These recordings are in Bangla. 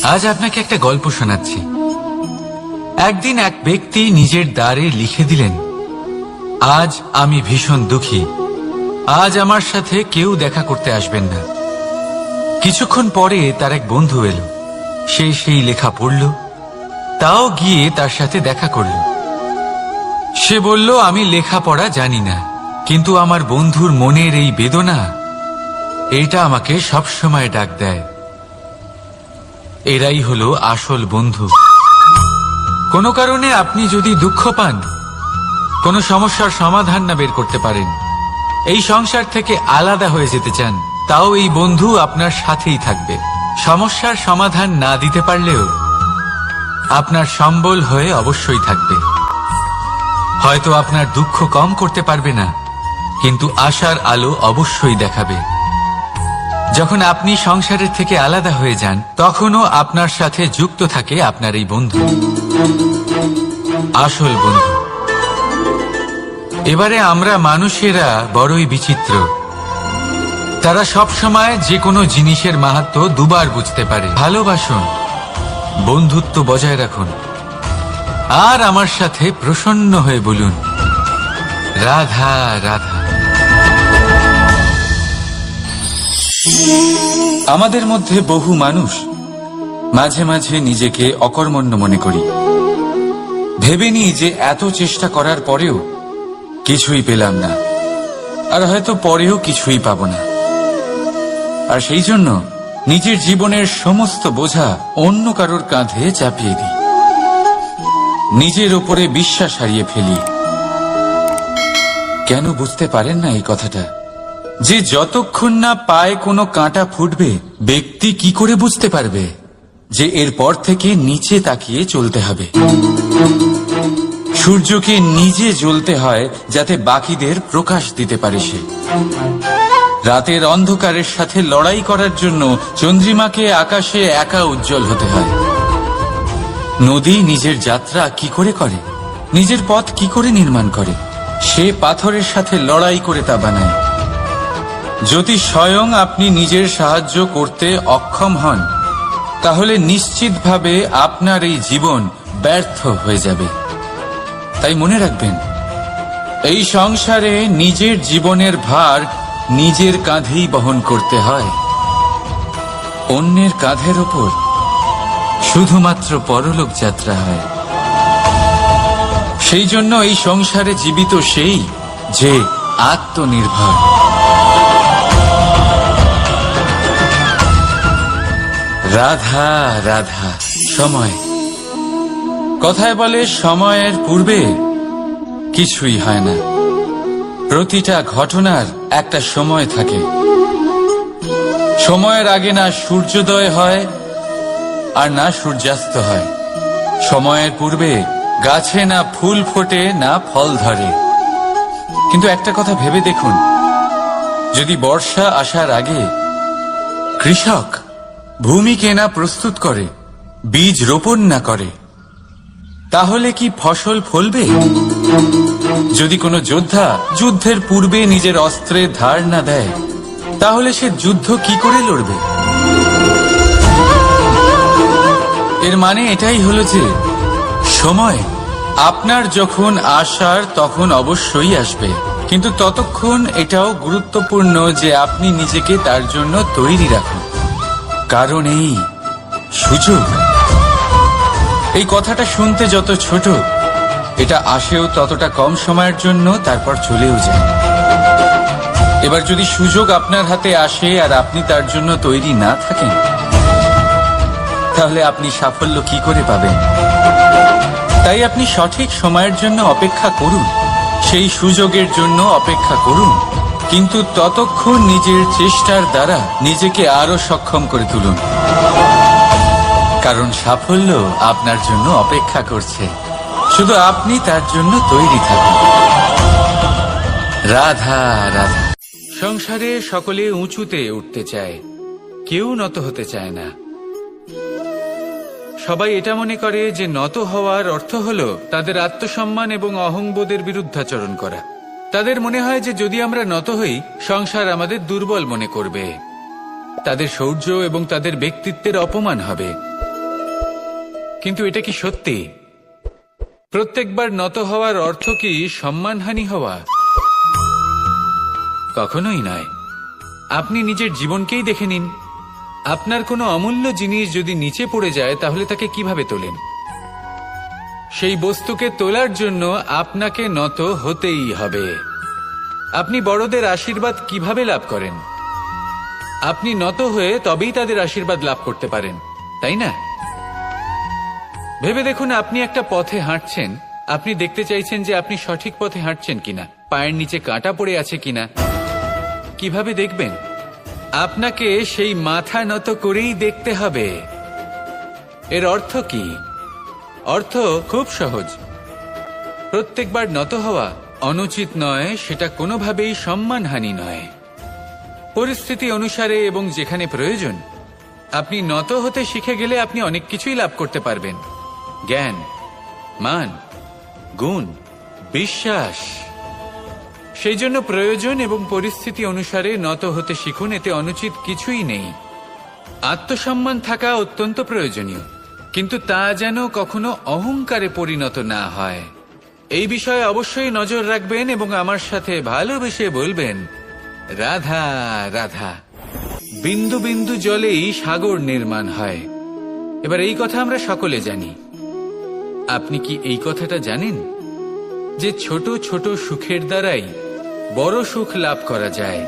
আজ আপনাকে একটা গল্প শোনাচ্ছি। একদিন এক ব্যক্তি নিজের দ্বারে লিখে দিলেন, আজ আমি ভীষণ দুঃখী, আজ আমার সাথে কেউ দেখা করতে আসবেন না। কিছুক্ষণ পরে তার এক বন্ধু এলো, সে সেই লেখা পড়ল, তাও গিয়ে তার সাথে দেখা করল। সে বলল, আমি লেখাপড়া জানি না, কিন্তু আমার বন্ধুর মনের এই বেদনা, এটা আমাকে সবসময় ডাক দেয়। এরাই হলো আসল বন্ধু। কোনো কারণে আপনি যদি দুঃখ পান, কোনো সমস্যার সমাধান না বের করতে পারেন, এই সংসার থেকে আলাদা হয়ে যেতে চান, তাও এই বন্ধু আপনার সাথেই থাকবে। সমস্যার সমাধান না দিতে পারলেও আপনার সম্বল হয়ে অবশ্যই থাকবে। হয়তো আপনার দুঃখ কম করতে পারবে না, কিন্তু আশার আলো অবশ্যই দেখাবে। যখন আপনি সংসারের থেকে আলাদা হয়ে যান, তখনও আপনার সাথে যুক্ত থাকে আপনার এই বন্ধু, আসল বন্ধু। এবারে আমরা মানুষেরা বড়ই বিচিত্র। তারা সব সময় যে কোনো জিনিসের মাহাত্ম্য দুবার বুঝতে পারে। ভালোবাসুন, বন্ধুত্ব বজায় রাখুন, আর আমার সাথে প্রসন্ন হয়ে বলুন, রাধা রাধা। আমাদের মধ্যে বহু মানুষ মাঝে মাঝে নিজেকে অকর্মণ্য মনে করি। ভেবে নিই যে এত চেষ্টা করার পরেও কিছুই পেলাম না, আর হয়তো পরেও কিছুই পাব না। আর সেই জন্য নিজের জীবনের সমস্ত বোঝা অন্য কারোর কাঁধে চাপিয়ে দিই, নিজের ওপরে বিশ্বাস হারিয়ে ফেলি। কেন বুঝতে পারেন না এই কথাটা? যে যতক্ষণ না পায়ে কোনো কাঁটা ফুটবে, ব্যক্তি কি করে বুঝতে পারবে যে এরপর থেকে নিচে তাকিয়ে চলতে হবে? সূর্যকে নিজে জ্বলতে হয় যাতে বাকিদের প্রকাশ দিতে পারে সে। রাতের অন্ধকারের সাথে লড়াই করার জন্য চন্দ্রিমাকে আকাশে একা উজ্জ্বল হতে হয়। নদী নিজের যাত্রা কি করে করে, নিজের পথ কি করে নির্মাণ করে? সে পাথরের সাথে লড়াই করে তা বানায়। যদি স্বয়ং আপনি নিজের সাহায্য করতে অক্ষম হন, তাহলে নিশ্চিতভাবে আপনার এই জীবন ব্যর্থ হয়ে যাবে। তাই মনে রাখবেন, এই সংসারে নিজের জীবনের ভার নিজের কাঁধেই বহন করতে হয়। অন্যের কাঁধের ওপর শুধুমাত্র পরলোক যাত্রা হয়। সেই জন্য এই সংসারে জীবিত সেই যে আত্মনির্ভর। রাধা রাধা। সময়, কথায় বলে সময়ের পূর্বে কিছুই হয় না। প্রতিটা ঘটনার একটা সময় থাকে। সময়ের আগে না সূর্যোদয় হয় আর না সূর্যাস্ত হয়। সময়ের পূর্বে গাছে না ফুল ফোটে না ফল ধরে। কিন্তু একটা কথা ভেবে দেখুন, যদি বর্ষা আসার আগে কৃষক ভূমিকে না প্রস্তুত করে, বীজ রোপণ না করে, তাহলে কি ফসল ফলবে? যদি কোনো যোদ্ধা যুদ্ধের পূর্বে নিজের অস্ত্রের ধার না দেয়, তাহলে সে যুদ্ধ কি করে লড়বে? এর মানে এটাই হলো যে সময় আপনার যখন আসার তখন অবশ্যই আসবে, কিন্তু ততক্ষণ এটাও গুরুত্বপূর্ণ যে আপনি নিজেকে তার জন্য তৈরি রাখুন। কারণ এই সুযোগ, এই কথাটা শুনতে যত ছোট, এটা আসেও ততটা কম সময়ের জন্য, তারপর চলেও যায়। এবার যদি সুযোগ আপনার হাতে আসে আর আপনি তার জন্য তৈরি না থাকেন, তাহলে আপনি সাফল্য কি করে পাবেন? তাই আপনি সঠিক সময়ের জন্য অপেক্ষা করুন, সেই সুযোগের জন্য অপেক্ষা করুন, কিন্তু ততক্ষণ নিজের চেষ্টার দ্বারা নিজেকে আরো সক্ষম করে তুলুন। কারণ সাফল্য আপনার জন্য অপেক্ষা করছে, শুধু আপনি তার জন্য তৈরি থাকুন। রাধা রাধা। সংসারে সকলে উঁচুতে উঠতে চায়, কেউ নত হতে চায় না। সবাই এটা মনে করে যে নত হওয়ার অর্থ হলো তাদের আত্মসম্মান এবং অহংবোধের বিরুদ্ধাচরণ করা। তাদের মনে হয় যে যদি আমরা নত হই, সংসার আমাদের দুর্বল মনে করবে, তাদের শৌর্য এবং তাদের ব্যক্তিত্বের অপমান হবে। কিন্তু এটা কি সত্যি? প্রত্যেকবার নত হওয়ার অর্থ কি সম্মানহানি হওয়া? কখনোই নয়। আপনি নিজের জীবনকেই দেখে নিন। আপনার কোনো অমূল্য জিনিস যদি নিচে পড়ে যায় তাহলে তাকে কিভাবে তোলেন? সেই বস্তুকে তোলার জন্য আপনাকে নত হতেই হবে। আপনি বড়দের আশীর্বাদ কিভাবে লাভ করেন? আপনি নত হয়ে তবেই তাদের আশীর্বাদ লাভ করতে পারেন, তাই না? ভেবে দেখুন, আপনি একটা পথে হাঁটছেন, আপনি দেখতে চাইছেন যে আপনি সঠিক পথে হাঁটছেন কিনা, পায়ের নিচে কাঁটা পড়ে আছে কিনা। কিভাবে দেখবেন? আপনাকে সেই মাথা নত করেই দেখতে হবে। এর অর্থ কি? অর্থ খুব সহজ। প্রত্যেকবার নত হওয়া অনুচিত নয়, সেটা কোনোভাবেই সম্মানহানি নয়। পরিস্থিতি অনুসারে এবং যেখানে প্রয়োজন আপনি নত হতে শিখে গেলে আপনি অনেক কিছুই লাভ করতে পারবেন। জ্ঞান, মান, গুণ, বিশ্বাস। সেই জন্য প্রয়োজন এবং পরিস্থিতি অনুসারে নত হতে শিখুন। এতে অনুচিত কিছুই নেই। আত্মসম্মান থাকা অত্যন্ত প্রয়োজনীয়, কিন্তু তা যেন কখনো অহংকারে পরিণত না হয়। এই বিষয়ে অবশ্যই নজর রাখবেন এবং আমার সাথে ভালোবেসে বলবেন, রাধা রাধা। বিন্দু বিন্দু জলেই সাগর নির্মাণ হয়। এবার এই কথা আমরা সকলে জানি। আপনি কি এই কথাটা জানেন যে ছোট ছোট সুখের দ্বারাই বড় সুখ লাভ করা যায়?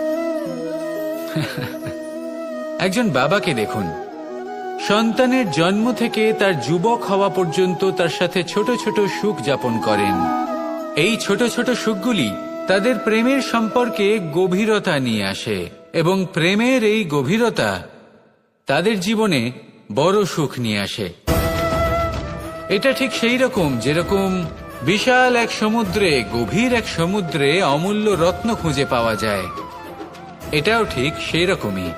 একজন বাবাকে দেখুন, সন্তানের জন্ম থেকে তার যুবক হওয়া পর্যন্ত তার সাথে ছোট ছোট সুখ যাপন করেন। এই ছোট ছোট সুখগুলি তাদের প্রেমের সম্পর্কে গভীরতা নিয়ে আসে এবং প্রেমের এই গভীরতা তাদের জীবনে বড় সুখ নিয়ে আসে। এটা ঠিক সেই রকম যেরকম বিশাল এক সমুদ্রে, গভীর এক সমুদ্রে অমূল্য রত্ন খুঁজে পাওয়া যায়। এটাও ঠিক সেই রকমই।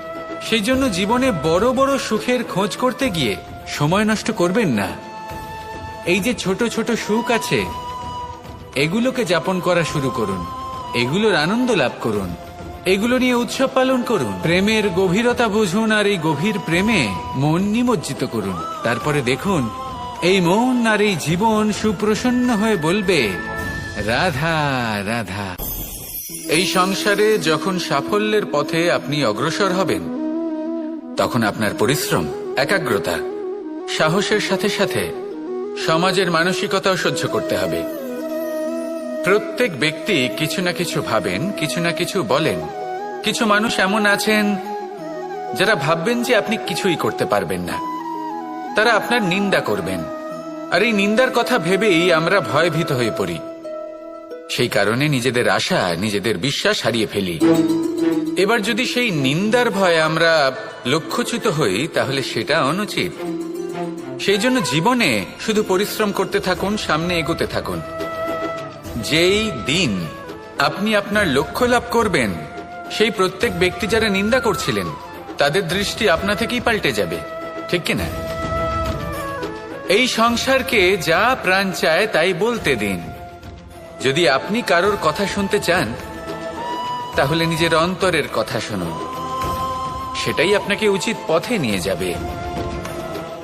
সেই জন্য জীবনে বড় বড় সুখের খোঁজ করতে গিয়ে সময় নষ্ট করবেন না। এই যে ছোট ছোট সুখ আছে, এগুলোকে যাপন করা শুরু করুন। এগুলোর আনন্দ লাভ করুন। এগুলো নিয়ে উৎসব পালন করুন। প্রেমের গভীরতা বুঝুন আর এই গভীর প্রেমে মন নিমজ্জিত করুন। তারপরে দেখুন, এই মন আর এই জীবন সুপ্রসন্ন হয়ে বলবে, রাধা রাধা। এই সংসারে যখন সাফল্যের পথে আপনি অগ্রসর হবেন, তখন আপনার পরিশ্রম, একাগ্রতা, সাহসের সাথে সাথে সমাজের মানসিকতাও সহ্য করতে হবে। প্রত্যেক ব্যক্তি কিছু না কিছু ভাবেন, কিছু না কিছু বলেন। কিছু মানুষ এমন আছেন যারা ভাববেন যে আপনি কিছুই করতে পারবেন না। তারা আপনার নিন্দা করবেন, আর এই নিন্দার কথা ভেবেই আমরা ভয়ভীত হয়ে পড়ি। সেই কারণে নিজেদের আশা, নিজেদের বিশ্বাস হারিয়ে ফেলি। এবার যদি সেই নিন্দার ভয়ে আমরা লক্ষ্যচ্যুত হই, তাহলে সেটা অনুচিত। সেই জন্য জীবনে শুধু পরিশ্রম করতে থাকুন, সামনে এগোতে থাকুন। যেই দিন আপনি আপনার লক্ষ্য লাভ করবেন, সেই প্রত্যেক ব্যক্তি যারা নিন্দা করছিলেন তাদের দৃষ্টি আপনা থেকেই পাল্টে যাবে, ঠিক কিনা? এই সংসারকে যা প্রাণ চায় তাই বলতে দিন। যদি আপনি কারোর কথা শুনতে চান, তাহলে নিজের অন্তরের কথা শুনুন। সেটাই আপনাকে উচিত পথে নিয়ে যাবে।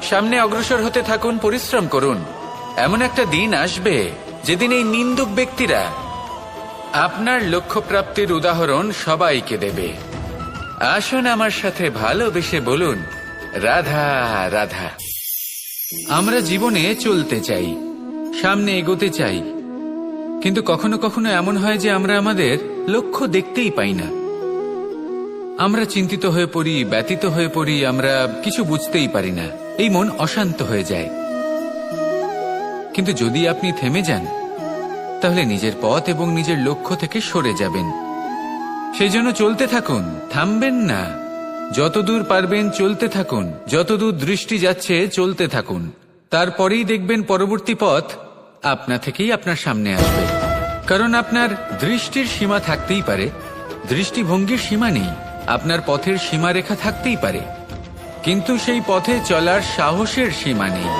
সামনে অগ্রসর হতে থাকুন, পরিশ্রম করুন। এমন একটা দিন আসবে যেদিন এই নিন্দুক ব্যক্তিরা আপনার লক্ষ্য প্রাপ্তির উদাহরণ সবাইকে দেবে। আসুন আমার সাথে ভালোবেসে বলুন, রাধা রাধা। আমরা জীবনে চলতে চাই, সামনে এগোতে চাই, কিন্তু কখনো কখনো এমন হয় যে আমরা আমাদের লক্ষ্য দেখতেই পাই না। আমরা চিন্তিত হয়ে পড়ি, ব্যতীত হয়ে পড়ি, আমরা কিছু বুঝতেই পারি না। এই মন অশান্ত হয়ে যায়। কিন্তু যদি আপনি থেমে যান, তাহলে নিজের পথ এবং নিজের লক্ষ্য থেকে সরে যাবেন। সেই জন্য চলতে থাকুন, থামবেন না। যতদূর পারবেন চলতে থাকুন, যতদূর দৃষ্টি যাচ্ছে চলতে থাকুন। তারপরেই দেখবেন পরবর্তী পথ আপনা থেকেই আপনার সামনে আসবে। কারণ আপনার দৃষ্টির সীমা থাকতেই পারে, দৃষ্টিভঙ্গির সীমা নেই। আপনার পথের সীমারেখা থাকতেই পারে, কিন্তু সেই পথে চলার সাহসের সীমা নেই।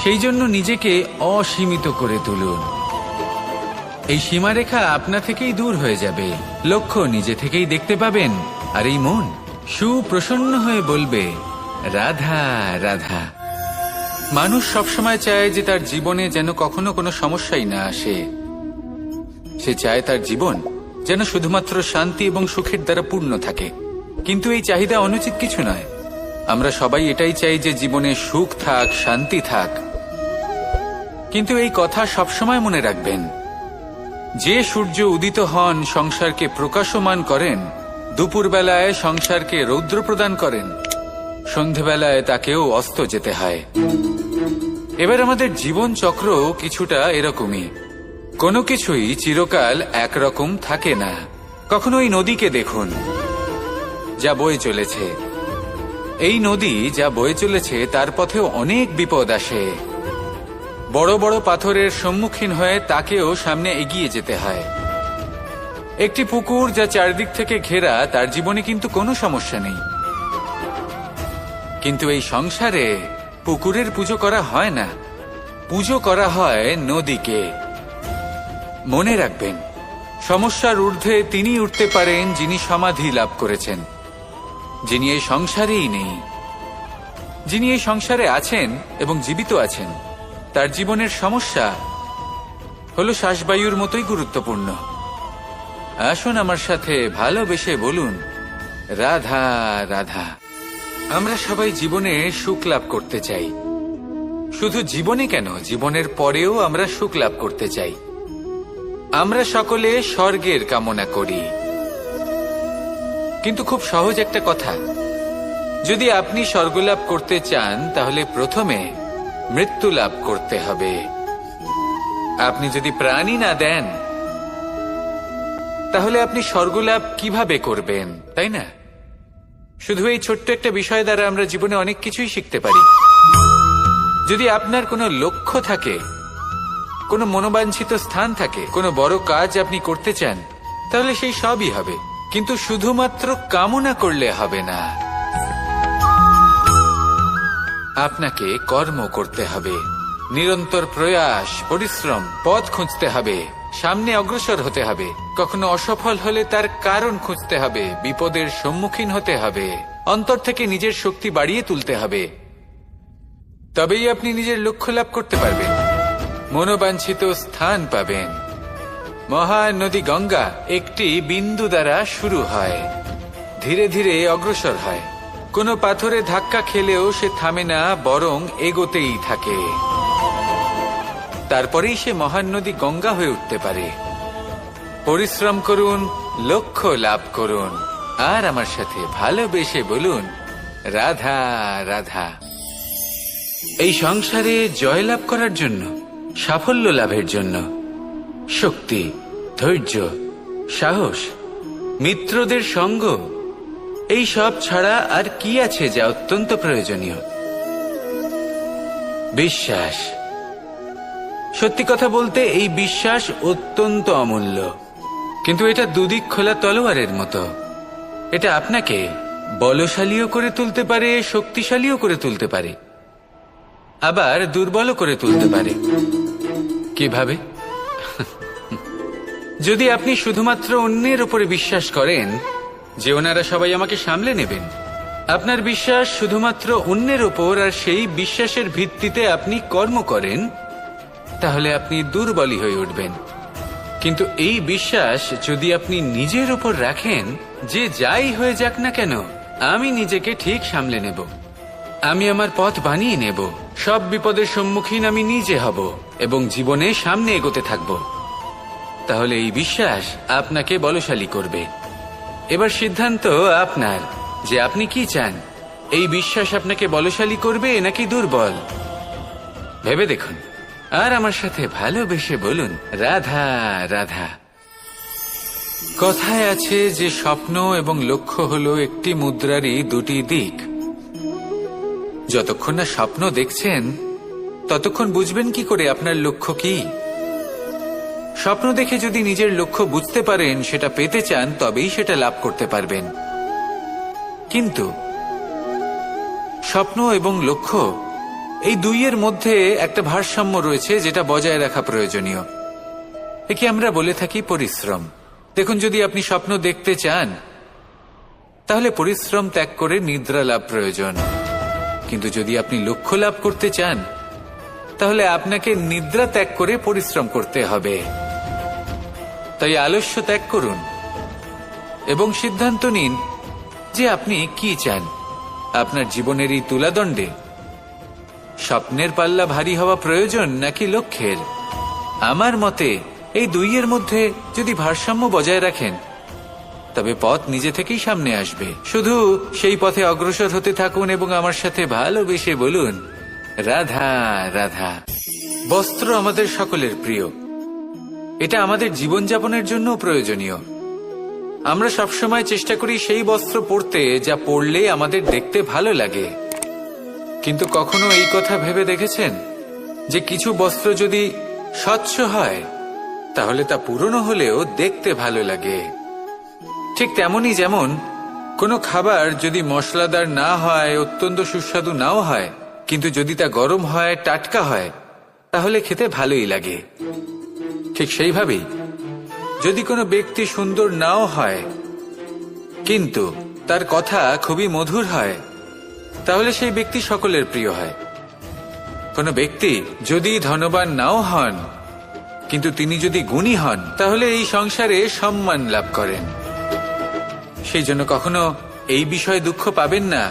সেই জন্য নিজেকে অসীমিত করে তুলুন। এই সীমারেখা আপনা থেকেই দূর হয়ে যাবে, লক্ষ্য নিজে থেকেই দেখতে পাবেন, আর এই মন সুপ্রসন্ন হয়ে বলবে, রাধা রাধা। মানুষ সবসময় চায় যে তার জীবনে যেন কখনো কোনো সমস্যাই না আসে। সে চায় তার জীবন যেন শুধুমাত্র শান্তি এবং সুখের দ্বারা পূর্ণ থাকে। কিন্তু এই চাহিদা অনুচিত কিছু নয়। আমরা সবাই এটাই চাই যে জীবনে সুখ থাক, শান্তি থাক। কিন্তু এই কথা সবসময় মনে রাখবেন, যে সূর্য উদিত হন সংসারকে প্রকাশমান করেন, দুপুরবেলায় সংসারকে রৌদ্র প্রদান করেন, সন্ধেবেলায় তাকেও অস্ত যেতে হয়। এবার আমাদের জীবন চক্র কিছুটা এরকমই। কোনো কিছুই চিরকাল একরকম থাকে না। কখনো এই নদীকে দেখুন যা বয়ে চলেছে। এই নদী যা বয়ে চলেছে তার পথেও অনেক বিপদ আসে। বড় বড় পাথরের সম্মুখীন হয়ে তাকেও সামনে এগিয়ে যেতে হয়। একটি পুকুর যা চারদিক থেকে ঘেরা, তার জীবনে কিন্তু কোনো সমস্যা নেই। কিন্তু এই সংসারে পুকুরের পুজো করা হয় না, পুজো করা হয় নদীকে। মনে রাখবেন, সমস্যার ঊর্ধ্বে তিনি উঠতে পারেন যিনি সমাধি লাভ করেছেন, যিনি এই সংসারেই নেই। যিনি এই সংসারে আছেন এবং জীবিত আছেন, তার জীবনের সমস্যা হলো শ্বাসবায়ুর মতোই গুরুত্বপূর্ণ। আসুন আমার সাথে ভালোবেসে বলুন, রাধা রাধা। আমরা সবাই জীবনে সুখ লাভ করতে চাই। শুধু জীবনে কেন, জীবনের পরেও আমরা সুখ লাভ করতে চাই। আমরা সকলে স্বর্গের কামনা করি। কিন্তু খুব সহজ একটা কথা, যদি আপনি স্বর্গ লাভ করতে চান তাহলে প্রথমে মৃত্যু লাভ করতে হবে। আপনি যদি প্রাণই না দেন তাহলে আপনি স্বর্গ লাভ কিভাবে করবেন, তাই না? শুধু এই ছোট্ট একটা বিষয় দ্বারা আমরা জীবনে অনেক কিছুই শিখতে পারি। যদি আপনার কোনো লক্ষ্য থাকে, কোনো মনোবাঞ্ছিত স্থান থাকে, কোনো বড় কাজ আপনি করতে চান, তাহলে সেই সবই হবে। কিন্তু শুধুমাত্র কামনা করলে হবে না, আপনাকে কর্ম করতে হবে, নিরন্তর প্রয়াস, পরিশ্রম, পথ খুঁজতে হবে, সামনে অগ্রসর হতে হবে। কখনো অসফল হলে তার কারণ খুঁজতে হবে, বিপদের সম্মুখীন হতে হবে, অন্তর থেকে নিজের শক্তি বাড়িয়ে তুলতে হবে। তবেই আপনি নিজের লক্ষ্য লাভ করতে পারবেন, মনোবাঞ্ছিত স্থান পাবেন। মহান নদী গঙ্গা একটি বিন্দু দ্বারা শুরু হয়, ধীরে ধীরে অগ্রসর হয়। কোনো পাথরে ধাক্কা খেলেও সে থামে না, বরং এগোতেই থাকে। তারপরেই সে মহান নদী গঙ্গা হয়ে উঠতে পারে। পরিশ্রম করুন, লক্ষ্য লাভ করুন, আর আমার সাথে ভালোবেসে বলুন, রাধা রাধা। এই সংসারে জয়লাভ করার জন্য, সাফল্য লাভের জন্য শক্তি, ধৈর্য, সাহস, মিত্রদের সঙ্গ, এই সব ছাড়া আর কি আছে যা অত্যন্ত প্রয়োজনীয়? বিশ্বাস। সত্যি কথা বলতে এই বিশ্বাস অত্যন্ত অমূল্য। কিন্তু এটা দুদিক খোলা তলোয়ারের মতো। এটা আপনাকে বলশালীও করে তুলতে পারে, শক্তিশালীও করে তুলতে পারে, আবার দুর্বলও করে তুলতে পারে। কিভাবে? যদি আপনি শুধুমাত্র অন্যের উপরে বিশ্বাস করেন যে ওনারা সবাই আমাকে সামলে নেবেন, আপনার বিশ্বাস শুধুমাত্র অন্যের ওপর, আর সেই বিশ্বাসের ভিত্তিতে আপনি কর্ম করেন, তাহলে আপনি দুর্বলই হয়ে উঠবেন। কিন্তু এই বিশ্বাস যদি আপনি নিজের উপর রাখেন যে যাই হয়ে যাক না কেন, আমি নিজেকে ঠিক সামলে নেব, আমি আমার পথ বানিয়ে নেব, সব বিপদের সম্মুখীন আমি নিজে হব এবং জীবনে সামনে এগোতে থাকব, তাহলে এই বিশ্বাস আপনাকে বলশালী করবে। এবার সিদ্ধান্ত আপনার যে আপনি কি চান। এই বিশ্বাস আপনাকে বলশালী করবে নাকি দুর্বল? ভেবে দেখুন, আর আমার সাথে ভালোবেসে বলুন, রাধা রাধা। কথায় আছে যে স্বপ্ন এবং লক্ষ্য হলো একটি মুদ্রারই দুটি দিক। যতক্ষণ না স্বপ্ন দেখছেন ততক্ষণ বুঝবেন কি করে আপনার লক্ষ্য কি? স্বপ্ন দেখে যদি নিজের লক্ষ্য বুঝতে পারেন, সেটা পেতে চান, তবেই সেটা লাভ করতে পারবেন। কিন্তু স্বপ্ন এবং লক্ষ্য এই দুইয়ের মধ্যে একটা ভারসাম্য রয়েছে যেটা বজায় রাখা প্রয়োজনীয়। একে আমরা বলে থাকি পরিশ্রম। দেখুন, যদি আপনি স্বপ্ন দেখতে চান তাহলে পরিশ্রম ত্যাগ করে নিদ্রা লাভ প্রয়োজন। কিন্তু যদি আপনি লক্ষ্য লাভ করতে চান তাহলে আপনাকে নিদ্রা ত্যাগ করে পরিশ্রম করতে হবে। তাই আলস্য ত্যাগ করুন এবং সিদ্ধান্ত নিন যে আপনি কি চান। আপনার জীবনের এই তুলাদণ্ডে স্বপ্নের পাল্লা ভারী হওয়া প্রয়োজন নাকি লক্ষ্যের? আমার মতে এই দুইয়ের মধ্যে যদি ভারসাম্য বজায় রাখেন তবে পথ নিজে থেকেই সামনে আসবে। শুধু সেই পথে অগ্রসর হতে থাকুন এবং আমার সাথে ভালোবেসে বলুন, রাধা রাধা। বস্ত্র আমাদের সকলের প্রিয়, এটা আমাদের জীবনযাপনের জন্য প্রয়োজনীয়। আমরা সবসময় চেষ্টা করি সেই বস্ত্র পরতে যা পরলে আমাদের দেখতে ভালো লাগে। কিন্তু কখনো এই কথা ভেবে দেখেছেন যে কিছু বস্ত্র যদি স্বচ্ছ হয় তাহলে তা পুরনো হলেও দেখতে ভালো লাগে? ঠিক তেমনি যেমন কোনো খাবার যদি মশলাদার না হয়, অত্যন্ত সুস্বাদু নাও হয়, কিন্তু যদি তা গরম হয়, টাটকা হয়, তাহলে খেতে ভালোই লাগে। ঠিক সেইভাবেই যদি কোনো ব্যক্তি সুন্দর নাও হয় কিন্তু তার কথা খুবই মধুর হয়, তাহলে সেই ব্যক্তি সকলের প্রিয় হয়। কোনো ব্যক্তি যদি ধনবান নাও হন কিন্তু তিনি যদি গুণী হন, তাহলে এই সংসারে সম্মান লাভ করেন। সেই জন্য কখনো এই বিষয়ে দুঃখ পাবেন না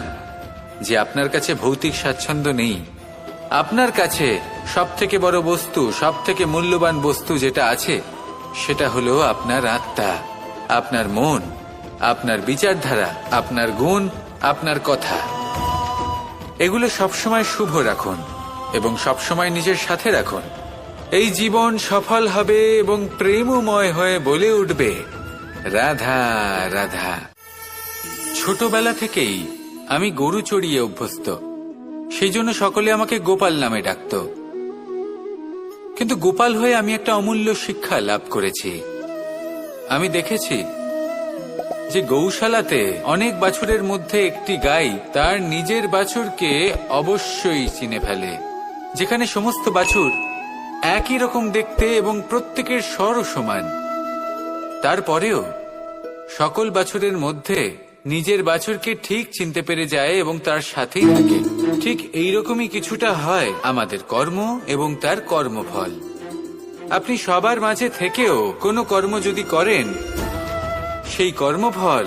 যে আপনার কাছে ভৌতিক স্বাচ্ছন্দ্য নেই। আপনার কাছে সব থেকে বড় বস্তু, সব থেকে মূল্যবান বস্তু যেটা আছে সেটা হলো আপনার আত্মা, আপনার মন, আপনার বিচারধারা, আপনার গুণ, আপনার কথা। এগুলো সবসময় শুভ রাখুন এবং সবসময় নিজের সাথে রাখুন। এই জীবন সফল হবে এবং প্রেমময় হয়ে বলে উঠবে, রাধা রাধা। ছোটবেলা থেকেই আমি গরু চড়িয়ে অভ্যস্ত, সেই জন্য সকলে আমাকে গোপাল নামে ডাকত। কিন্তু গোপাল হয়ে আমি একটা অমূল্য শিক্ষা লাভ করেছি। আমি দেখেছি যে গৌশালাতে অনেক বাছুরের মধ্যে একটি গাই তার নিজের বাছুরকে অবশ্যই চিনে ফেলে। যেখানে সমস্ত বাছুর একই রকম দেখতে এবং প্রত্যেকের স্বরও সমান, তারপরেও সকল বাছুরের মধ্যে নিজের বাছুরকে ঠিক চিনতে পেরে যায় এবং তার সাথেই থাকে। ঠিক এইরকমই কিছুটা হয় আমাদের কর্ম এবং তার কর্মফল। আপনি সবার মাঝে থেকেও কোনো কর্ম যদি করেন, সেই কর্মফল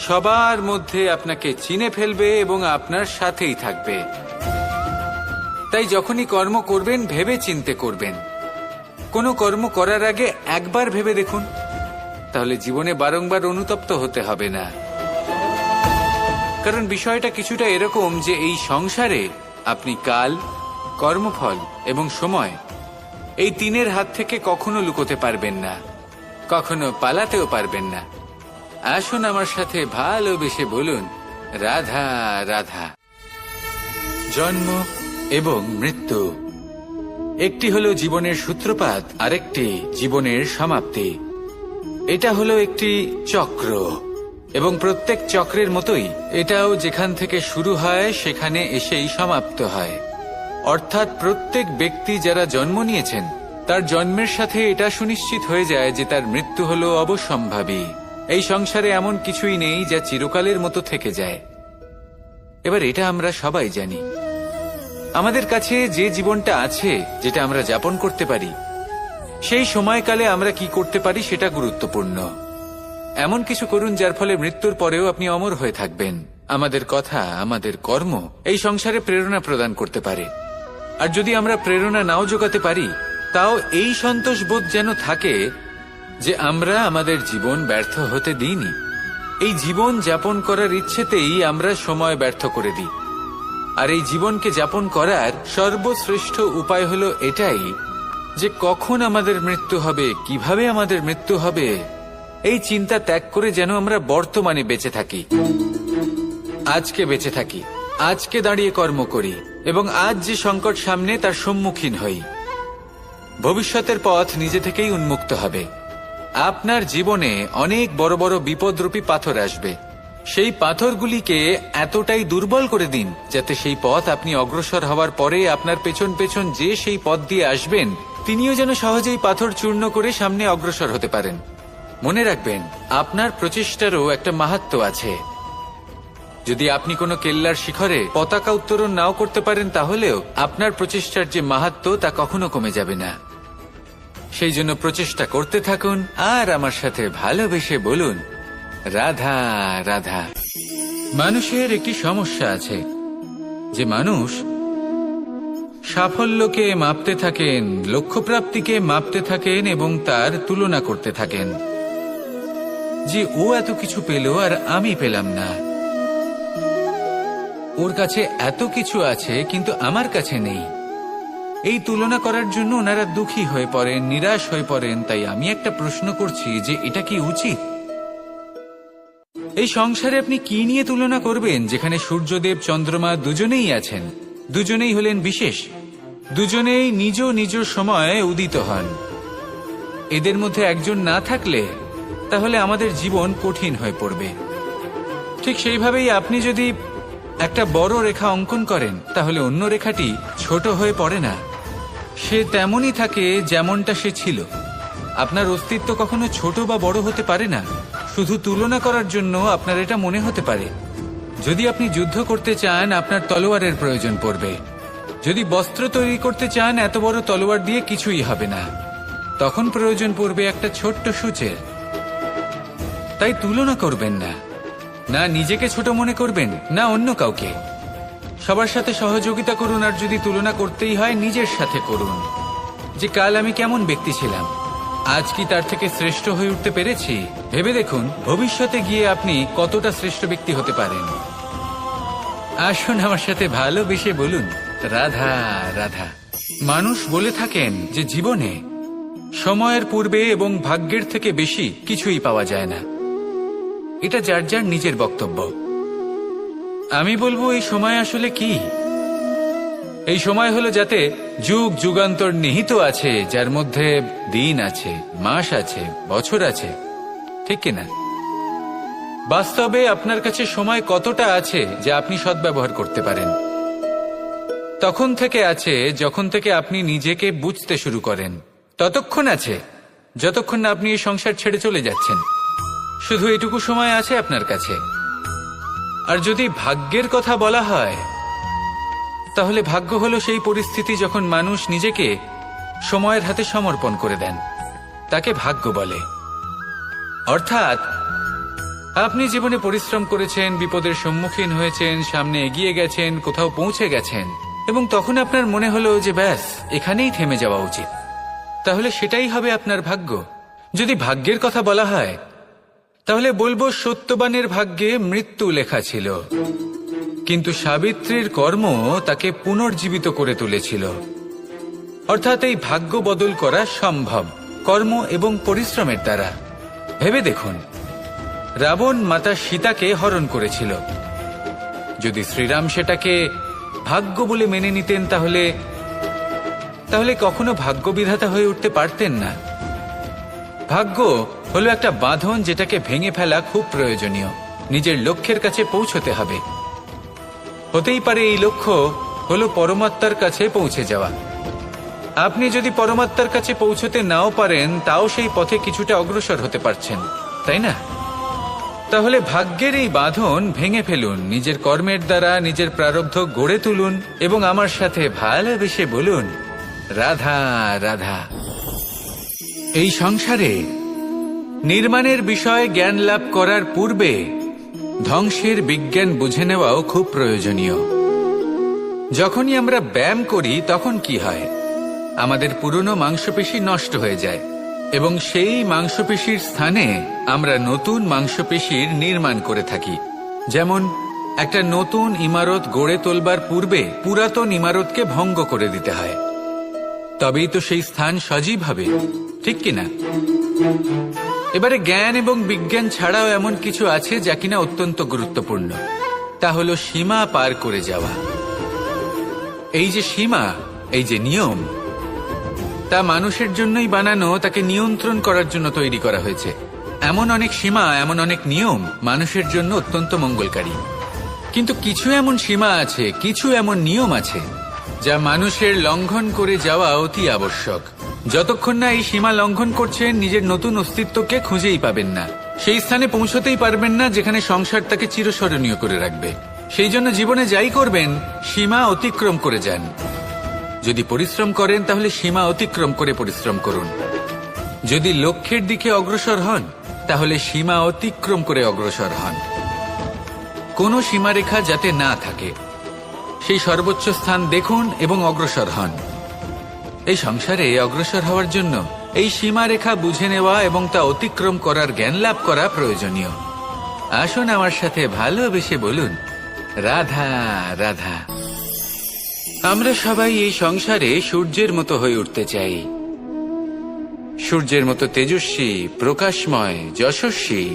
সবার মধ্যে আপনাকে চিনে ফেলবে এবং আপনার সাথেই থাকবে। তাই যখনই কর্ম করবেন ভেবে চিন্তে করবেন। কোনো কর্ম করার আগে একবার ভেবে দেখুন, তাহলে জীবনে বারংবার অনুতপ্ত হতে হবে না। কারণ বিষয়টা কিছুটা এরকম যে এই সংসারে আপনি কাল, কর্মফল এবং সময়, এই তিনের হাত থেকে কখনো লুকোতে পারবেন না, কখনো পালাতেও পারবেন না। আসুন আমার সাথে ভালোবেসে বলুন, রাধা রাধা। জন্ম এবং মৃত্যু, একটি হলো জীবনের সূত্রপাত, আরেকটি জীবনের সমাপ্তি। এটা হলো একটি চক্র এবং প্রত্যেক চক্রের মতোই এটাও যেখান থেকে শুরু হয় সেখানে এসেই সমাপ্ত হয়। অর্থাৎ প্রত্যেক ব্যক্তি যারা জন্ম নিয়েছেন তার জন্মের সাথে এটা সুনিশ্চিত হয়ে যায় যে তার মৃত্যু হলো অবশ্যম্ভাবী। এই সংসারে এমন কিছুই নেই যা চিরকালের মতো থেকে যায়। এবার এটা আমরা সবাই জানি। আমাদের কাছে যে জীবনটা আছে, যেটা আমরা যাপন করতে পারি, সেই সময়কালে আমরা কি করতে পারি সেটা গুরুত্বপূর্ণ। এমন কিছু করুন যার ফলে মৃত্যুর পরেও আপনি অমর হয়ে থাকবেন। আমাদের কথা, আমাদের কর্ম এই সংসারে প্রেরণা প্রদান করতে পারে। আর যদি আমরা প্রেরণা নাও জোগাতে পারি, তাও এই সন্তোষ বোধ যেন থাকে যে আমরা আমাদের জীবন ব্যর্থ হতে দিইনি। এই জীবন যাপন করার ইচ্ছেতেই আমরা সময় ব্যর্থ করে দিই। আর এই জীবনকে যাপন করার সর্বশ্রেষ্ঠ উপায় হলো এটাই যে কখন আমাদের মৃত্যু হবে, কিভাবে আমাদের মৃত্যু হবে, এই চিন্তা ত্যাগ করে যেন আমরা বর্তমানে বেঁচে থাকি, আজকে বেঁচে থাকি, আজকে দাঁড়িয়ে কর্ম করি এবং আজ যে সংকট সামনে তার সম্মুখীন হই। ভবিষ্যতের পথ নিজে থেকেই উন্মুক্ত হবে। আপনার জীবনে অনেক বড় বড় বিপদরূপী পাথর আসবে। সেই পাথরগুলিকে এতটাই দুর্বল করে দিন যাতে সেই পথ আপনি অগ্রসর হওয়ার পরে আপনার পেছন পেছন যে সেই পথ দিয়ে আসবেন তিনিও যেন সহজেই পাথর চূর্ণ করে সামনে অগ্রসর হতে পারেন। মনে রাখবেন, আপনার প্রচেষ্টারও একটা মাহাত্ম্য আছে। যদি আপনি কোনো কেল্লার শিখরে পতাকা উত্তোলন নাও করতে পারেন, তাহলেও আপনার প্রচেষ্টার যে মাহাত্ম্য তা কখনো কমে যাবে না। সেই জন্য প্রচেষ্টা করতে থাকুন আর আমার সাথে ভালোবেসে বলুন, রাধা রাধা। মানুষের একটি সমস্যা আছে যে মানুষ সাফল্যকে মাপতে থাকেন, লক্ষ্যপ্রাপ্তিকে মাপতে থাকেন এবং তার তুলনা করতে থাকেন যে ও এত কিছু পেল আর আমি পেলাম না, ওর কাছে এত কিছু আছে কিন্তু আমার কাছে নেই। এই তুলনা করার জন্য ওনারা দুঃখী হয়ে পড়েন, নিরাশ হয়ে পড়েন। তাই আমি একটা প্রশ্ন করছি যে এটা কি উচিত? এই সংসারে আপনি কি নিয়ে তুলনা করবেন, যেখানে সূর্যদেব চন্দ্রমা দুজনেই আছেন, দুজনেই হলেন বিশেষ, দুজনেই নিজ নিজ সময়ে উদিত হন। এদের মধ্যে একজন না থাকলে তাহলে আমাদের জীবন কঠিন হয়ে পড়বে। ঠিক সেইভাবেই আপনি যদি একটা বড় রেখা অঙ্কন করেন, তাহলে অন্য রেখাটি ছোট হয়ে পড়ে না, সে তেমনই থাকে যেমনটা সে ছিল। আপনার অস্তিত্ব কখনো ছোট বা বড় হতে পারে না, শুধু তুলনা করার জন্য আপনার এটা মনে হতে পারে। যদি আপনি যুদ্ধ করতে চান, আপনার তলোয়ারের প্রয়োজন পড়বে। যদি বস্ত্র তৈরি করতে চান, এত বড় তলোয়ার দিয়ে কিছুই হবে না, তখন প্রয়োজন পড়বে একটা ছোট্ট সূচের। তাই তুলনা করবেন না, না নিজেকে ছোট মনে করবেন, না অন্য কাউকে। সবার সাথে সহযোগিতা করুন, আর যদি তুলনা করতেই হয় নিজের সাথে করুন, যে কাল আমি কেমন ব্যক্তি ছিলাম, আজ কি তার থেকে শ্রেষ্ঠ হয়ে উঠতে পেরেছি। ভেবে দেখুন ভবিষ্যতে গিয়ে আপনি কতটা শ্রেষ্ঠ ব্যক্তি হতে পারেন। আসুন আমার সাথে ভালোবেসে বলুন, রাধা রাধা। মানুষ বলে থাকেন যে জীবনে সময়ের পূর্বে এবং ভাগ্যের থেকে বেশি কিছুই পাওয়া যায় না। এটা যার যার নিজের বক্তব্য। আমি বলবো এই সময় আসলে কি? এই সময় হলো যাতে যুগ যুগান্তর নিহিত আছে, যার মধ্যে দিন আছে, মাস আছে, বছর আছে, ঠিক কিনা? বাস্তবে আপনার কাছে সময় কতটা আছে যা আপনি সদ্ব্যবহার করতে পারেন? তখন থেকে আছে যখন থেকে আপনি নিজেকে বুঝতে শুরু করেন। ততক্ষণ আছে যতক্ষণ না আপনি এই সংসার ছেড়ে চলে যাচ্ছেন। শুধু এটুকু সময় আছে আপনার কাছে। আর যদি ভাগ্যের কথা বলা হয়, তাহলে ভাগ্য হলো সেই পরিস্থিতি যখন মানুষ নিজেকে সময়ের হাতে সমর্পণ করে দেন, তাকে ভাগ্য বলে। অর্থাৎ আপনি জীবনে পরিশ্রম করেছেন, বিপদের সম্মুখীন হয়েছেন, সামনে এগিয়ে গেছেন, কোথাও পৌঁছে গেছেন, এবং তখন আপনার মনে হলো যে ব্যাস এখানেই থেমে যাওয়া উচিত, তাহলে সেটাই হবে আপনার ভাগ্য। যদি ভাগ্যের কথা বলা হয়, তাহলে বলবো সত্যবানের ভাগ্যে মৃত্যু লেখা ছিল, কিন্তু সাবিত্রীর কর্ম তাকে পুনর্জীবিত করে তুলেছিল। অর্থাৎ এই ভাগ্য বদল করা সম্ভব কর্ম এবং পরিশ্রমের দ্বারা। ভেবে দেখুন, রাবণ মাতা সীতাকে হরণ করেছিল। যদি শ্রীরাম সেটাকে ভাগ্য বলে মেনে নিতেন, তাহলে কখনো ভাগ্য বিধাতা হয়ে উঠতে পারতেন না। ভাগ্য হলো একটা বাঁধন যেটাকে ভেঙে ফেলা খুব প্রয়োজনীয়। নিজের লক্ষ্যের কাছে পৌঁছতে হবে। হতেই পারে এই লক্ষ্য হলো পরমাত্মার কাছে পৌঁছে যাওয়া। আপনি যদি পরমাত্মার কাছে পৌঁছতে নাও পারেন, তাও সেই পথে কিছুটা অগ্রসর হতে পারছেন, তাই না? তাহলে ভাগ্যের এই বাঁধন ভেঙে ফেলুন, নিজের কর্মের দ্বারা নিজের প্রারব্ধ গড়ে তুলুন এবং আমার সাথে ভালোবেসে বলুন, রাধা রাধা। এই সংসারে নির্মাণের বিষয়ে জ্ঞান লাভ করার পূর্বে ধ্বংসের বিজ্ঞান বুঝে নেওয়াও খুব প্রয়োজনীয়। যখনই আমরা ব্যায়াম করি, তখন কি হয়? আমাদের পুরনো মাংসপেশি নষ্ট হয়ে যায় এবং সেই মাংসপেশির স্থানে আমরা নতুন মাংসপেশির নির্মাণ করে থাকি। যেমন একটা নতুন ইমারত গড়ে তোলবার পূর্বে পুরাতন ইমারতকে ভঙ্গ করে দিতে হয়, তবেই তো সেই স্থান সজীব হবে, ঠিক কিনা? এবারে জ্ঞান এবং বিজ্ঞান ছাড়াও এমন কিছু আছে যা কিনা অত্যন্ত গুরুত্বপূর্ণ। তা হলো সীমা পার করে যাওয়া। এই যে সীমা, এই যে নিয়ম, তা মানুষের জন্যই বানানো, তাকে নিয়ন্ত্রণ করার জন্য তৈরি করা হয়েছে। এমন অনেক সীমা, এমন অনেক নিয়ম মানুষের জন্য অত্যন্ত মঙ্গলকারী। কিন্তু কিছু এমন সীমা আছে, কিছু এমন নিয়ম আছে যা মানুষের লঙ্ঘন করে যাওয়া অতি আবশ্যক। যতক্ষণ না এই সীমা লঙ্ঘন করছেন, নিজের নতুন অস্তিত্বকে খুঁজেই পাবেন না। সেই স্থানে পৌঁছতেই পারবেন না যেখানে সংসার তাকে চিরস্মরণীয় করে রাখবে। সেই জন্য জীবনে যাই করবেন সীমা অতিক্রম করে যান। যদি পরিশ্রম করেন তাহলে সীমা অতিক্রম করে পরিশ্রম করুন। যদি লক্ষ্যের দিকে অগ্রসর হন তাহলে সীমা অতিক্রম করে অগ্রসর হন। কোনো সীমারেখা যাতে না থাকে সেই সর্বোচ্চ স্থান দেখুন এবং অগ্রসর হন। এই সংসারে অগ্রসর হওয়ার জন্য এই সীমারেখা বুঝে নেওয়া এবং তা অতিক্রম করার জ্ঞান লাভ করা প্রয়োজনীয়। আসুন আমার সাথে ভালোবেসে বলুন, রাধা রাধা। আমরা সবাই এই সংসারে সূর্যের মতো হয়ে উঠতে চাই, সূর্যের মতো তেজস্বী, প্রকাশময়, যশস্বী।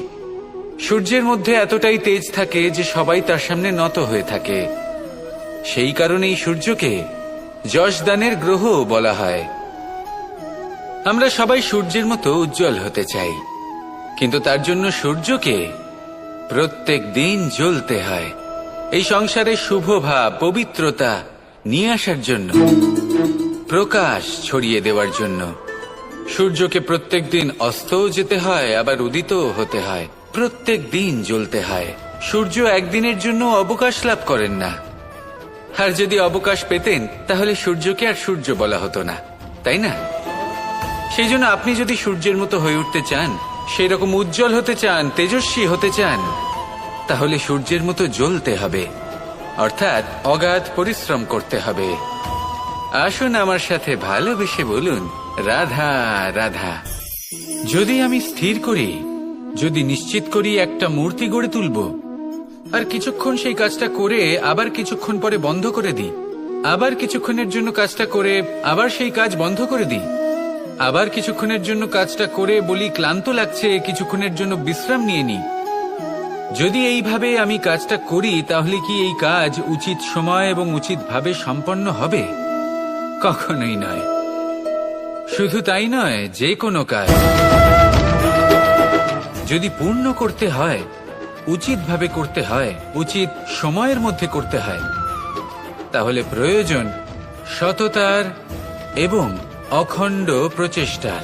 সূর্যের মধ্যে এতটাই তেজ থাকে যে সবাই তার সামনে নত হয়ে থাকে। সেই কারণেই সূর্যকে যশদানের গ্রহ বলা হয়। আমরা সবাই সূর্যের মতো উজ্জ্বল হতে চাই, কিন্তু তার জন্য সূর্যকে প্রত্যেক দিন জ্বলতে হয়। এই সংসারে শুভ ভাব, পবিত্রতা নিয়ে আসার জন্য, প্রকাশ ছড়িয়ে দেওয়ার জন্য সূর্যকে প্রত্যেক দিন অস্তও যেতে হয়, আবার উদিতও হতে হয়। প্রত্যেক দিন জ্বলতে হয়। সূর্য একদিনের জন্য অবকাশ লাভ করেন না। আর যদি অবকাশ পেতেন তাহলে সূর্যকে আর সূর্য বলা হতো না, তাই না? সেই জন্য আপনি যদি সূর্যের মতো হয়ে উঠতে চান, সেই রকম উজ্জ্বল হতে চান, তেজস্বী হতে চান, তাহলে সূর্যের মতো জ্বলতে হবে, অর্থাৎ অগাধ পরিশ্রম করতে হবে। আসুন আমার সাথে ভালোবেসে বলুন, রাধা রাধা। যদি আমি স্থির করি, যদি নিশ্চিত করি একটা মূর্তি গড়ে তুলব, আর কিছুক্ষণ সেই কাজটা করে আবার কিছুক্ষণ পরে বন্ধ করে দিই, আবার কিছুক্ষণের জন্য কাজটা করে আবার সেই কাজ বন্ধ করে দিই, আবার কিছুক্ষণের জন্য কাজটা করে বলি ক্লান্ত লাগছে, কিছুক্ষণের জন্য বিশ্রাম নিয়ে নিই, যদি এইভাবে আমি কাজটা করি তাহলে কি এই কাজ উচিত সময় এবং উচিতভাবে সম্পন্ন হবে? কখনোই নয়। শুধু তাই নয়, যে কোনো কাজ যদি পূর্ণ করতে হয়, উচিতভাবে করতে হয়, উচিত সময়ের মধ্যে করতে হয়, তাহলে প্রয়োজন সততার এবং অখণ্ড প্রচেষ্টার।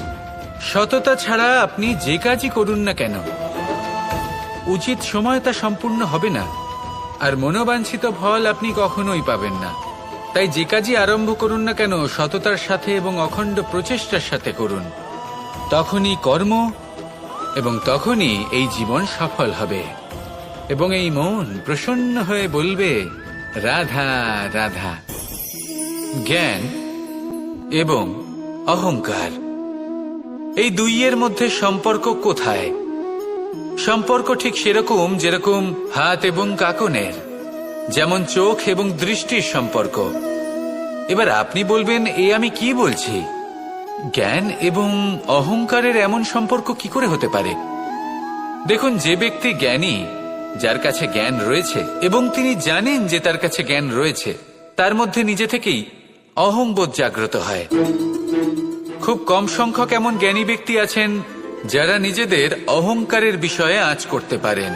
সততা ছাড়া আপনি যে কাজই করুন না কেন, উচিত সময় তা সম্পূর্ণ হবে না, আর মনোবাঞ্ছিত ফল আপনি কখনোই পাবেন না। তাই যে কাজই আরম্ভ করুন না কেন সততার সাথে এবং অখণ্ড প্রচেষ্টার সাথে করুন, তখনই কর্ম এবং তখনই এই জীবন সফল হবে এবং এই মন প্রসন্ন হয়ে বলবে, রাধা রাধা। জ্ঞান এবং অহংকার, এই দুইয়ের মধ্যে সম্পর্ক কোথায়? সম্পর্ক ঠিক সেরকম যেরকম হাত এবং কাকনের, যেমন চোখ এবং দৃষ্টির সম্পর্ক। এবার আপনি বলবেন, এ আমি কি বলছি? জ্ঞান এবং অহংকারের এমন সম্পর্ক কি করে হতে পারে? দেখুন, যে ব্যক্তি জ্ঞানী, যার কাছে জ্ঞান রয়েছে এবং তিনি জানেন যে তার কাছে জ্ঞান রয়েছে, তার মধ্যে নিজে থেকেই অহংবোধ জাগ্রত হয়। খুব কম সংখ্যক এমন জ্ঞানী ব্যক্তি আছেন যারা নিজেদের অহংকারের বিষয়ে আঁচ করতে পারেন।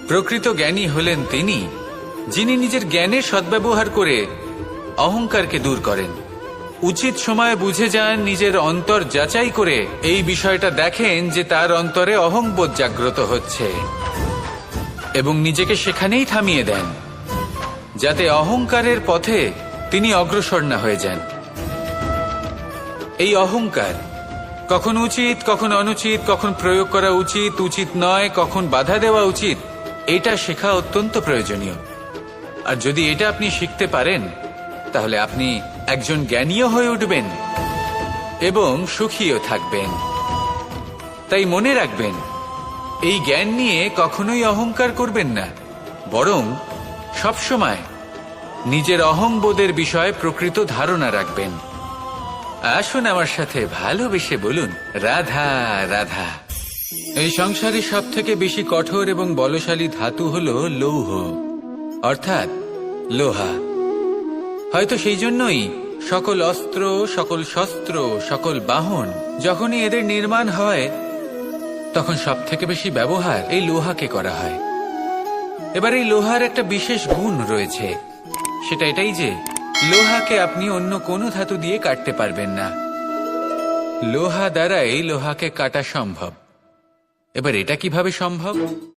প্রকৃত জ্ঞানী হলেন তিনি, যিনি নিজের জ্ঞানের সদ্ব্যবহার করে অহংকারকে দূর করেন। উচিত সময়ে বুঝে যান, নিজের অন্তর যাচাই করে এই বিষয়টা দেখেন যে তার অন্তরে অহংবোধ জাগ্রত হচ্ছে এবং নিজেকে সেখানেই থামিয়ে দেন, যাতে অহংকারের পথে তিনি অগ্রসর না হয়ে যান। এই অহংকার কখন উচিত, কখন অনুচিত, কখন প্রয়োগ করা উচিত, উচিত নয়, কখন বাধা দেওয়া উচিত, এটা শেখা অত্যন্ত প্রয়োজনীয়। আর যদি এটা আপনি শিখতে পারেন তাহলে আপনি একজন জ্ঞানীও হয়ে উঠবেন এবং সুখীও থাকবেন। তাই মনে রাখবেন, এই জ্ঞান নিয়ে কখনোই অহংকার করবেন না, বরং সবসময় নিজের অহংবোধের বিষয়ে প্রকৃত ধারণা রাখবেন। আসুন আমার সাথে ভালোবেসে বলুন, রাধা রাধা। এই সংসারে সব থেকে বেশি কঠোর এবং বলশালী ধাতু হল লৌহ, অর্থাৎ লোহা। হয়তো সেই জন্যই সকল অস্ত্র, সকল শস্ত্র, সকল বাহন যখনই এদের নির্মাণ হয় তখন সব থেকে বেশি ব্যবহার এই লোহাকে করা হয়। এবার এই লোহার একটা বিশেষ গুণ রয়েছে, সেটা এটাই যে লোহাকে আপনি অন্য কোনো ধাতু দিয়ে কাটতে পারবেন না। লোহা দ্বারাই লোহাকে কাটা সম্ভব। এবার এটা কিভাবে সম্ভব?